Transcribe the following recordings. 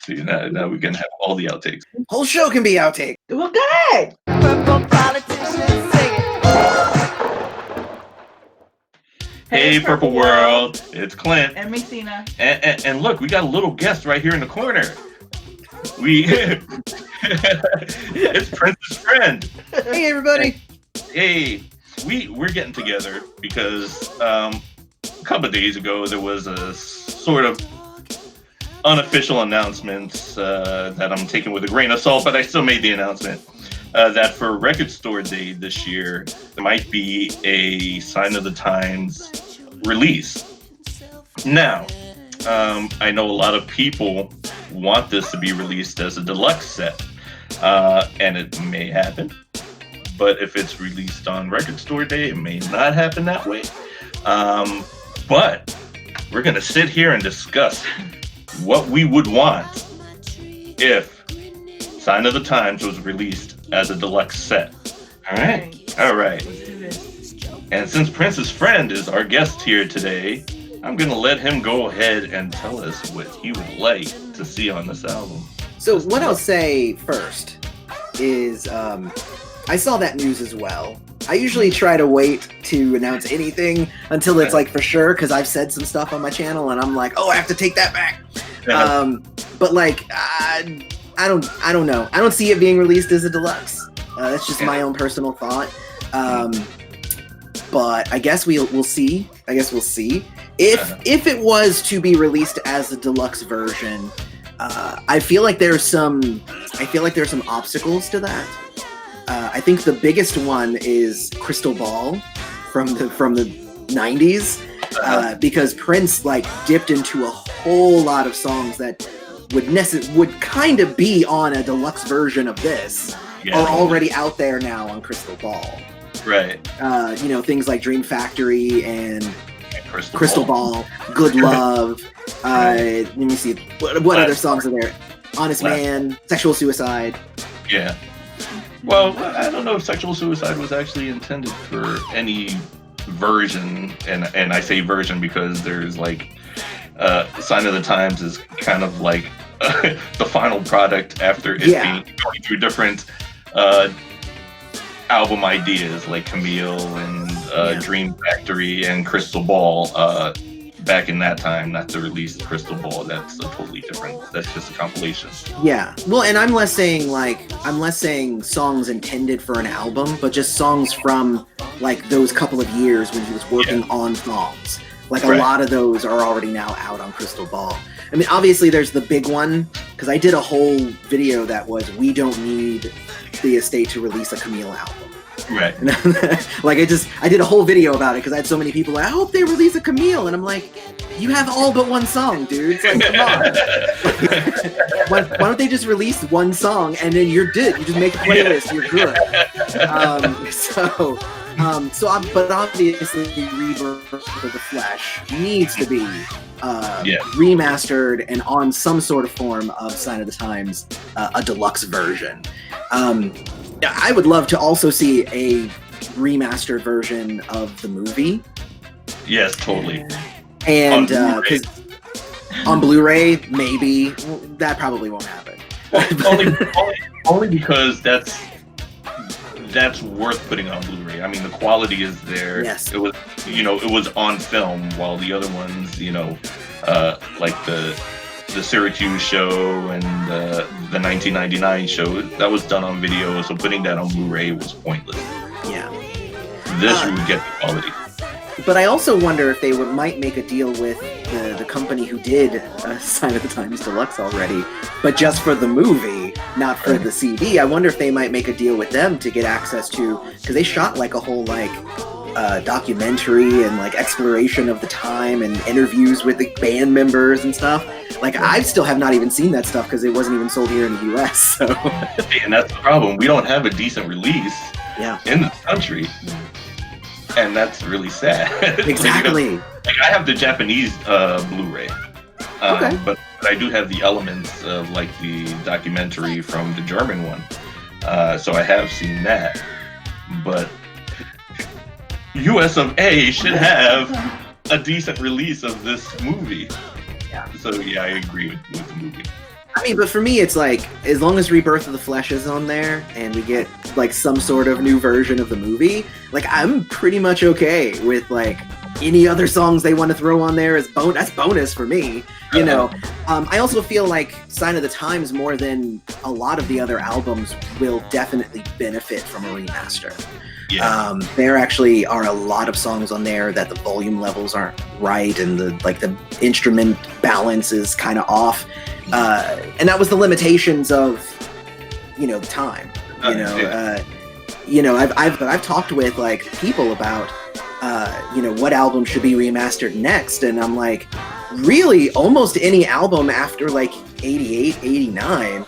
See, now we can have all the outtakes. Whole show can be outtake. Well, good. Purple politicians singing. Hey, Purple World, it's Clint. And Masina. And look, we got a little guest right here in the corner. It's Prince's friend. Hey, everybody. Hey, we're getting together because a couple of days ago there was a sort of unofficial announcement that I'm taking with a grain of salt, but I still made the announcement that for Record Store Day this year, there might be a Sign of the Times release. Now, I know a lot of people want this to be released as a deluxe set, and it may happen. But if it's released on Record Store Day, it may not happen that way. But we're going to sit here and discuss what we would want if Sign of the Times was released as a deluxe set. All right. Let's do this. And since Prince's friend is our guest here today, I'm going to let him go ahead and tell us what he would like to see on this album. So what I'll say first is I saw that news as well. I usually try to wait to announce anything until it's like for sure, because I've said some stuff on my channel and I'm like, oh, I have to take that back. But like, I don't know. I don't see it being released as a deluxe. That's just my own personal thought. But I guess we'll see. I guess we'll see. If it was to be released as a deluxe version, I feel like there's some obstacles to that. I think the biggest one is Crystal Ball from the 90s, because Prince like dipped into a whole lot of songs that would kind of be on a deluxe version of this, are already out there now on Crystal Ball. Right. Things like Dream Factory and Crystal Ball, Good Love. Let me see. What other songs are there? Honest Man, Sexual Suicide. Yeah. Well, I don't know if Sexual Suicide was actually intended for any version, and I say version because there's like Sign of the Times is kind of like the final product after it being going through different album ideas like Camille and Dream Factory and Crystal Ball back in that time. Not to release Crystal Ball, that's a totally different, that's just a compilation. Yeah, well, and I'm less saying songs intended for an album, but just songs from like those couple of years when he was working on songs. Like a lot of those are already now out on Crystal Ball. I mean, obviously there's the big one, because I did a whole video that was, we don't need the estate to release a Camille album. Right. Like I did a whole video about it because I had so many people like, I hope they release a Camille, and I'm like, you have all but one song, dude. Like, come on. Why don't they just release one song and then you're good? You just make a playlist, you're good. But obviously, Rebirth of the Flesh needs to be remastered and on some sort of form of Sign of the Times, a deluxe version. I would love to also see a remastered version of the movie. Yes, totally. And because on Blu-ray, maybe that probably won't happen. only because that's worth putting on Blu-ray. I mean, the quality is there. Yes. It was on film, while the other ones, like the Syracuse show and the 1999 show, that was done on video, so putting that on Blu-ray was pointless. Yeah. This would get the quality. But I also wonder if they might make a deal with the company who did Sign of the Times Deluxe already, but just for the movie, not for the CD. I wonder if they might make a deal with them to get access to, because they shot like a whole documentary and like exploration of the time and interviews with the band members and stuff. Like, I still have not even seen that stuff because it wasn't even sold here in the US. So, and that's the problem. We don't have a decent release in this country, and that's really sad. Exactly. Like, I have the Japanese Blu-ray, but I do have the elements of like the documentary from the German one. So I have seen that, but US of A should have a decent release of this movie. Yeah. So yeah, I agree with the movie. I mean, but for me, it's like, as long as Rebirth of the Flesh is on there and we get like some sort of new version of the movie, like I'm pretty much okay with like any other songs they want to throw on there as that's bonus for me. You know, I also feel like Sign of the Times, more than a lot of the other albums, will definitely benefit from a remaster. Yeah. There actually are a lot of songs on there that the volume levels aren't right and the instrument balance is kind of off. And that was the limitations of, you know, time. You know, I've talked with like people about you know, what album should be remastered next, and I'm like, really almost any album after like 88, 89,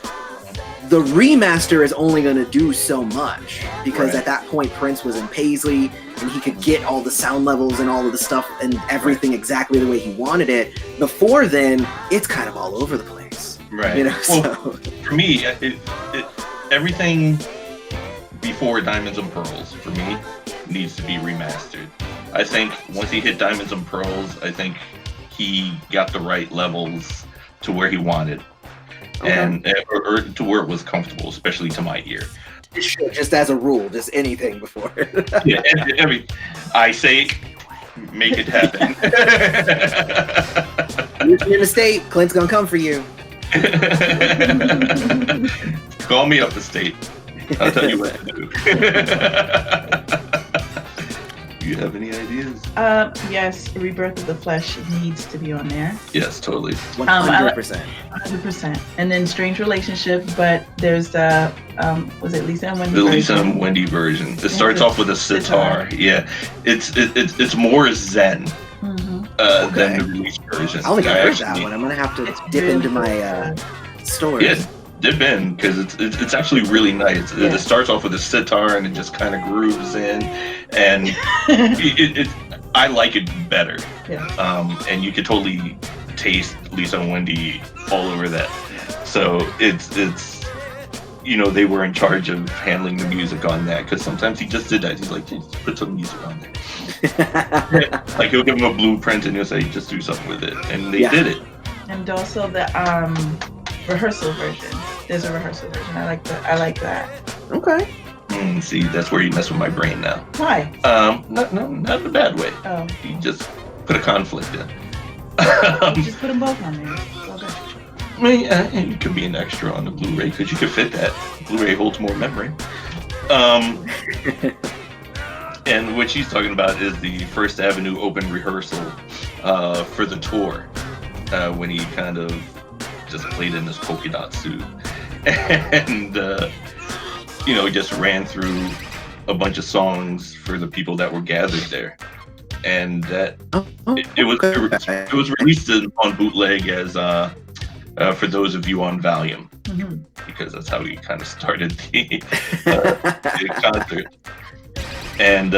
the remaster is only going to do so much, because at that point Prince was in Paisley and he could get all the sound levels and all of the stuff and everything exactly the way he wanted it. Before then, it's kind of all over the place. Right. You know, well, for me, everything before Diamonds and Pearls, for me, needs to be remastered. I think once he hit Diamonds and Pearls, I think he got the right levels to where he wanted. Okay. And or to where it was comfortable, especially to my ear. Just as a rule, just anything before. Yeah, I say, make it happen. You're in the state, Clint's gonna come for you. Call me up the state. I'll tell you what to do. Do you have any ideas? Yes, Rebirth of the Flesh needs to be on there. Yes, totally. 100%. 100%. And then Strange Relationship, but there's was it Lisa and Wendy? The Lisa and Wendy version. It starts off with a sitar. Yeah, it's more zen than the release version. I don't think I've heard that one. I'm gonna have to dip into my stores. Yeah, dip in, because it's actually really nice. It starts off with a sitar and it just kind of grooves in, and I like it better. Yeah. And you could totally taste Lisa and Wendy all over that. So it's you know, they were in charge of handling the music on that, because sometimes he just did that. He's like, just put some music on there. Like, he'll give them a blueprint and he'll say, just do something with it, and they did it. And also the rehearsrsal version. There's a rehearsal version. I like that. Okay. See, that's where you mess with my brain now. Why? Not in a bad way. Oh. You just put a conflict in. You just put them both on there. It's all good. I mean, and you could be an extra on the Blu-ray, because you could fit that. Blu-ray holds more memory. And what she's talking about is the First Avenue open rehearsal for the tour, when he kind of just played in this polka dot suit, and you know, just ran through a bunch of songs for the people that were gathered there, and that it was released on bootleg as for those of you on Valium, because that's how we kind of started the concert, and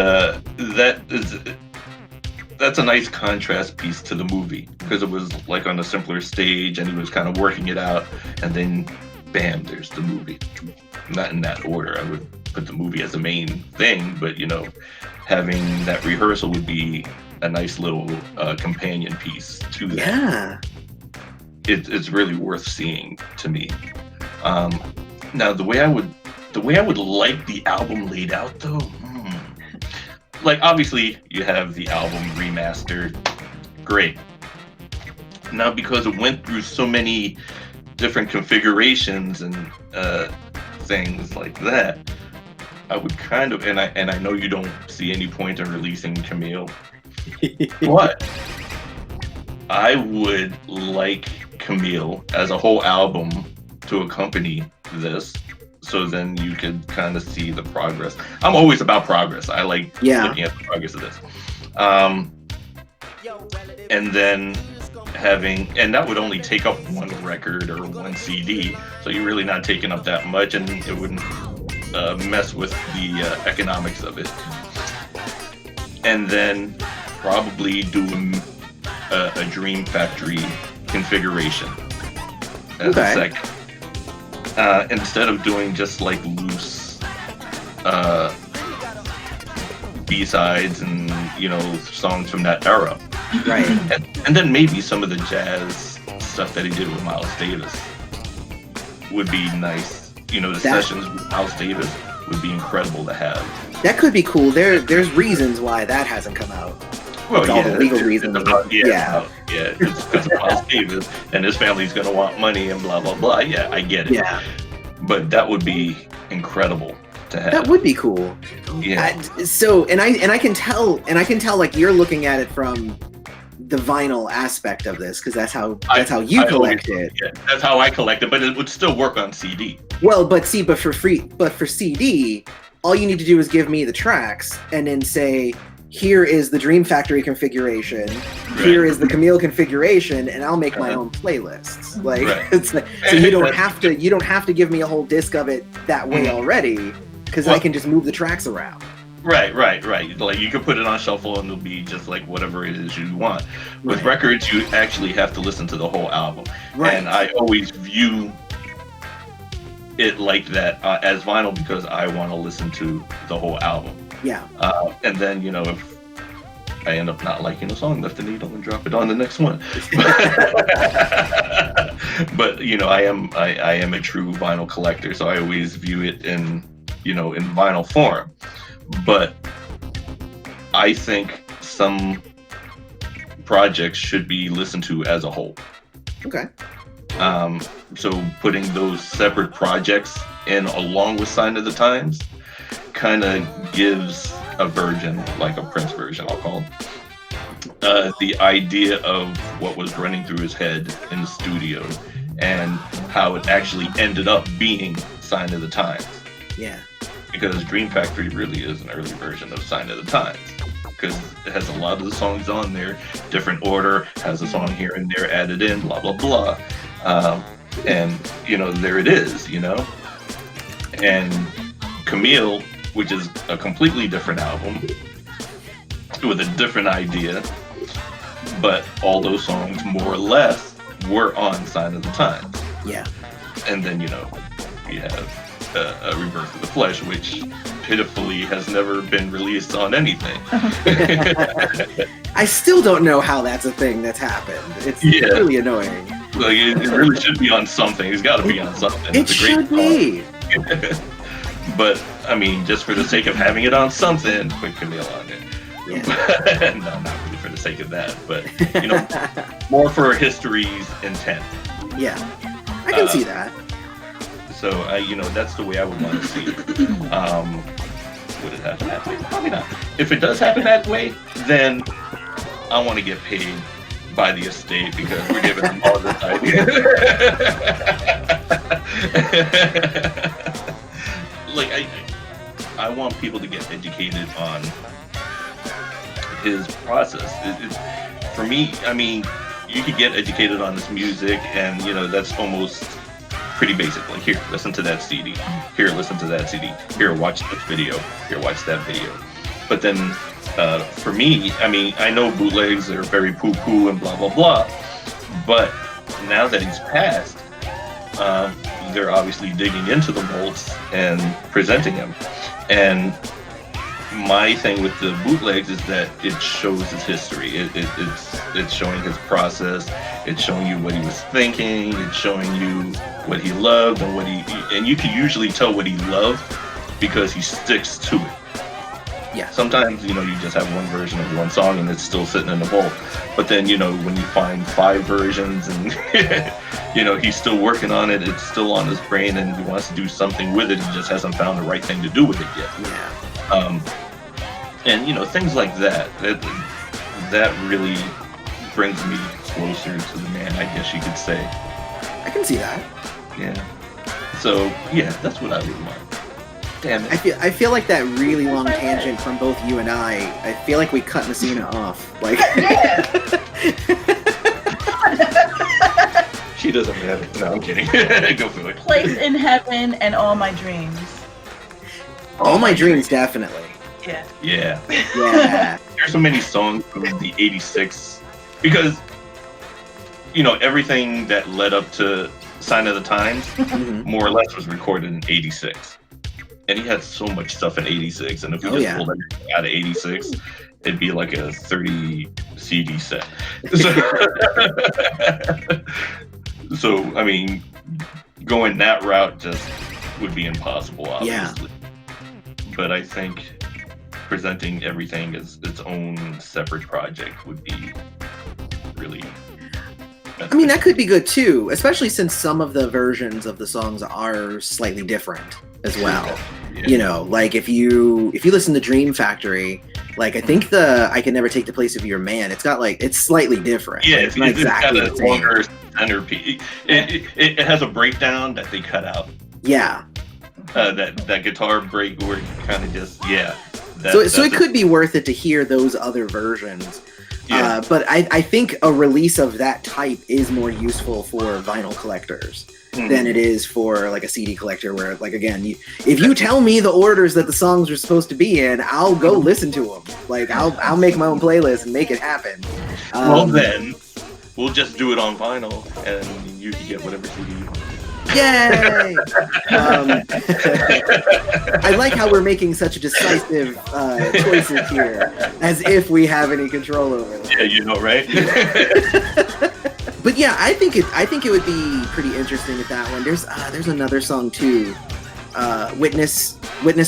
that's a nice contrast piece to the movie, because it was like on a simpler stage and he was kind of working it out, and then bam, there's the movie. Not in that order. I would put the movie as the main thing, but you know, having that rehearsal would be a nice little companion piece to that. Yeah. It's really worth seeing to me. Now the way I would like the album laid out though, like, obviously you have the album remastered, great. Now, because it went through so many different configurations and things like that, I would kind of, and I know you don't see any point in releasing Camille, but I would like Camille as a whole album to accompany this, so then you could kind of see the progress. I'm always about progress. I like looking at the progress of this. And then and that would only take up one record or one CD, so you're really not taking up that much, and it wouldn't mess with the economics of it. And then probably do a Dream Factory configuration as a second. Instead of doing just like loose B-sides and, you know, songs from that era. Right. And then maybe some of the jazz stuff that he did with Miles Davis. would be nice. You know, the sessions with Miles Davis would be incredible to have. That could be cool. There's reasons why that hasn't come out. Well, it's all the legal reasons. It's because of Miles Davis and his family's going to want money and blah blah blah. Yeah, I get it. Yeah, but that would be incredible to have. That would be cool. Yeah. So I can tell like you're looking at it from the vinyl aspect of this because that's how you collect it. Yeah, that's how I collect it, but it would still work on CD. Well, but for CD, all you need to do is give me the tracks and then say, here is the Dream Factory configuration, here is the Camille configuration, and I'll make my own playlists. Like, it's like, so you don't have to give me a whole disc of it that way already, because I can just move the tracks around. Right. Like you could put it on shuffle and it'll be just like whatever it is you want. With records, you actually have to listen to the whole album. Right. And I always view it like that as vinyl because I want to listen to the whole album. Yeah. And then, you know, if I end up not liking a song, lift the needle and drop it on the next one. But you know, I am a true vinyl collector, so I always view it in vinyl form. But I think some projects should be listened to as a whole. Okay. So putting those separate projects in along with Sign of the Times kind of gives a version, like a Prince version, I'll call it, the idea of what was running through his head in the studio and how it actually ended up being Sign of the Times. Yeah. Because Dream Factory really is an early version of Sign of the Times. Because it has a lot of the songs on there, different order, has a song here and there added in, blah, blah, blah. And, you know, there it is, you know? And Camille, which is a completely different album with a different idea, but all those songs more or less were on Sign of the Times. Yeah. And then, you know, you have a Rebirth of the Flesh, which pitifully has never been released on anything. I still don't know how that's a thing that's happened. It's really annoying. Like, it really should be on something. It's got to be on something. It should be. But, I mean, just for the sake of having it on something, put Camille on it. Yeah. No, not really for the sake of that, but, you know, more for history's intent. Yeah, I can see that. So, you know, that's the way I would want to see it. Would it happen that way? Probably not. If it does happen that way, then I want to get paid by the estate because we're giving them all this idea. Like, I want people to get educated on his process. For me, I mean, you could get educated on his music, and you know that's almost pretty basic. Like, here, listen to that CD. Here, listen to that CD. Here, watch this video. Here, watch that video. But then, for me, I mean, I know bootlegs are very poo-poo and blah blah blah. But now that he's passed, they're obviously digging into the vaults and presenting him. And my thing with the bootlegs is that it shows his history. It's showing his process. It's showing you what he was thinking. It's showing you what he loved and you can usually tell what he loved because he sticks to it. Yeah. Sometimes, you know, you just have one version of one song and it's still sitting in the vault. But then, you know, when you find 5 versions and, you know, he's still working on it, it's still on his brain and he wants to do something with it, he just hasn't found the right thing to do with it yet. Yeah. And, you know, things like that really brings me closer to the man, I guess you could say. I can see that. Yeah. So, yeah, that's what I would want. Damn it. I feel like that really long tangent from both you and I feel like we cut Masina off. Like, she doesn't have it. No, I'm kidding. Go for it. Place in Heaven and All My Dreams. All My Dreams, definitely. Yeah. Yeah. Yeah. There's so many songs from the 86 because, you know, everything that led up to Sign of the Times more or less was recorded in 86. And he had so much stuff in 86, and if we pulled everything out of 86, it'd be like a 30 CD set. So I mean, going that route just would be impossible, Yeah. obviously. But I think presenting everything as its own separate project would be really. I mean, that could be good too, especially since some of the versions of the songs are slightly different as well. Yeah. You know, like if you listen to Dream Factory, like I think the I Can Never Take the Place of Your Man, it's got like it's slightly different. Yeah, Like, it's not exactly got the a same. longer centerpiece. It has a breakdown that they cut out. Yeah. That guitar break where it kind of just So it could be worth it to hear those other versions. Yeah. But I think a release of that type is more useful for vinyl collectors than it is for like a CD collector where, like, again, if you tell me the orders that the songs are supposed to be in, I'll go listen to them. Like, I'll make my own playlist and make it happen. Well, then we'll just do it on vinyl and you can get whatever CD you want. Yay! I like how we're making such decisive choices here, as if we have any control over them. Yeah, you know, right? But yeah, I think it would be pretty interesting with that one. There's another song too, Witness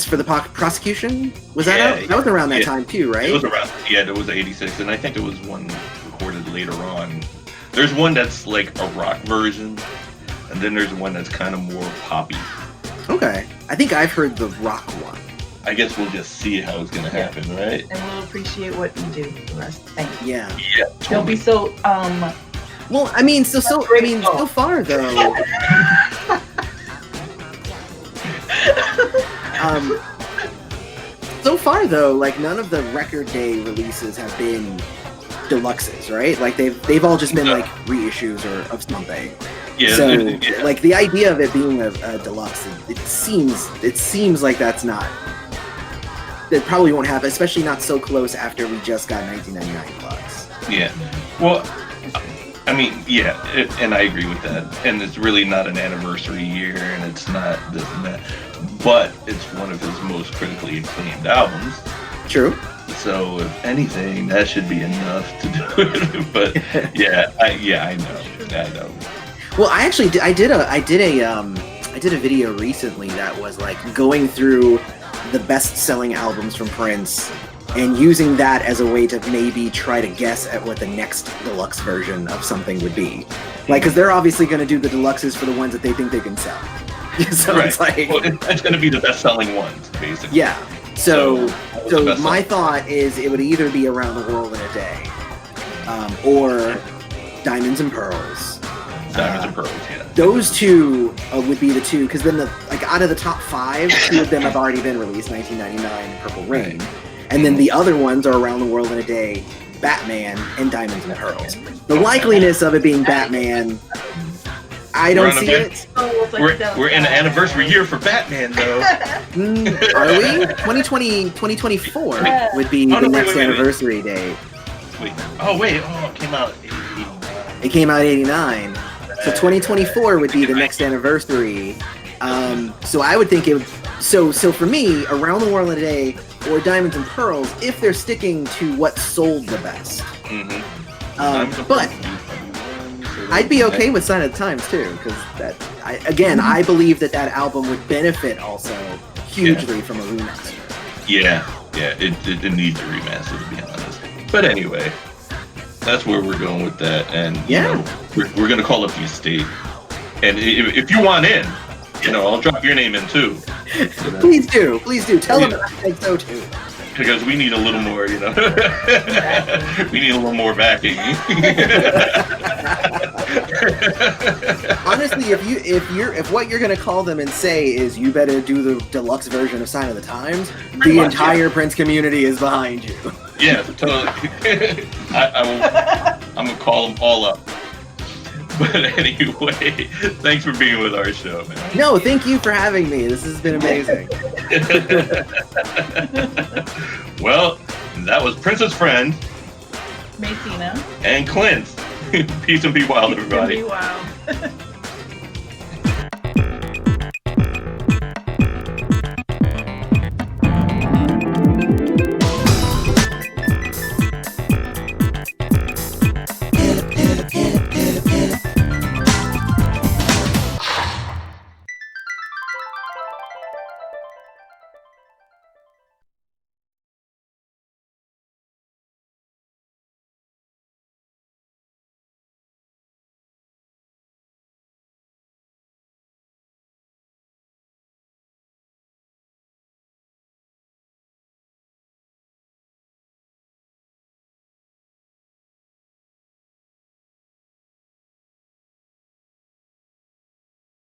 for the Prosecution. Was that out? That was around that time too, right? It was around. Yeah, it was '86, and I think it was one recorded later on. There's one that's like a rock version. And then there's one that's kind of more poppy. Okay. I think I've heard the rock one. I guess we'll just see how it's going to happen, right? And we'll appreciate what you do for us. Thank you. Yeah. Yeah. Don't be so Well, I mean, so far though. So far though, like none of the record day releases have been deluxes, right? Like they've all just been like reissues or of something. Yeah. So Yeah. like the idea of it being a deluxe, it seems like that probably won't happen, especially not so close after we just got 1999 Deluxe. Yeah. Well, I mean, yeah, and I agree with that. And it's really not an anniversary year, and it's not this and that. But it's one of his most critically acclaimed albums. True. So if anything, that should be enough to do it. But I know. Well, I actually did a video recently that was like going through the best-selling albums from Prince and using that as a way to maybe try to guess at what the next deluxe version of something would be. Like, because they're obviously going to do the deluxes for the ones that they think they can sell. So right. it's like, well, it's going to be the best-selling ones, basically. yeah. So my best-selling? thought is it would either be Around the World in a Day, or Diamonds and Pearls. Diamonds and Pearls, yeah. Those two would be the two, because then out of the top 5, 2 of them have already been released: 1999 and Purple Rain, and then the other ones are Around the World in a Day, Batman, and Diamonds and Pearls. The likeliness of it being Batman, I don't see it. We're in an anniversary year for Batman, though. Are we? 2024 would be the next anniversary date. Wait. Oh, it came out. It came out 89. So 2024 would be the next anniversary. So I would think it would. So for me, Around the World in a Day or Diamonds and Pearls, if they're sticking to what sold the best. Mm-hmm. But I'd be okay with Sign of the Times too, because I believe that album would benefit also hugely from a remaster. Yeah, it needs a remaster, to be honest. But anyway, that's where we're going with that, and we're gonna call up the estate. And if you want in, I'll drop your name in too. Please do. Tell them I think so too. Because we need a little more, we need a little more backing. Honestly, if what you're gonna call them and say is you better do the deluxe version of Sign of the Times, the entire Prince community is behind you. Yeah, totally. I'm gonna call them all up. But anyway, thanks for being with our show, man. No, thank you for having me. This has been amazing. Well, that was Prince's friend, Masina. and Clint. Peace and be wild, everybody. Be wild.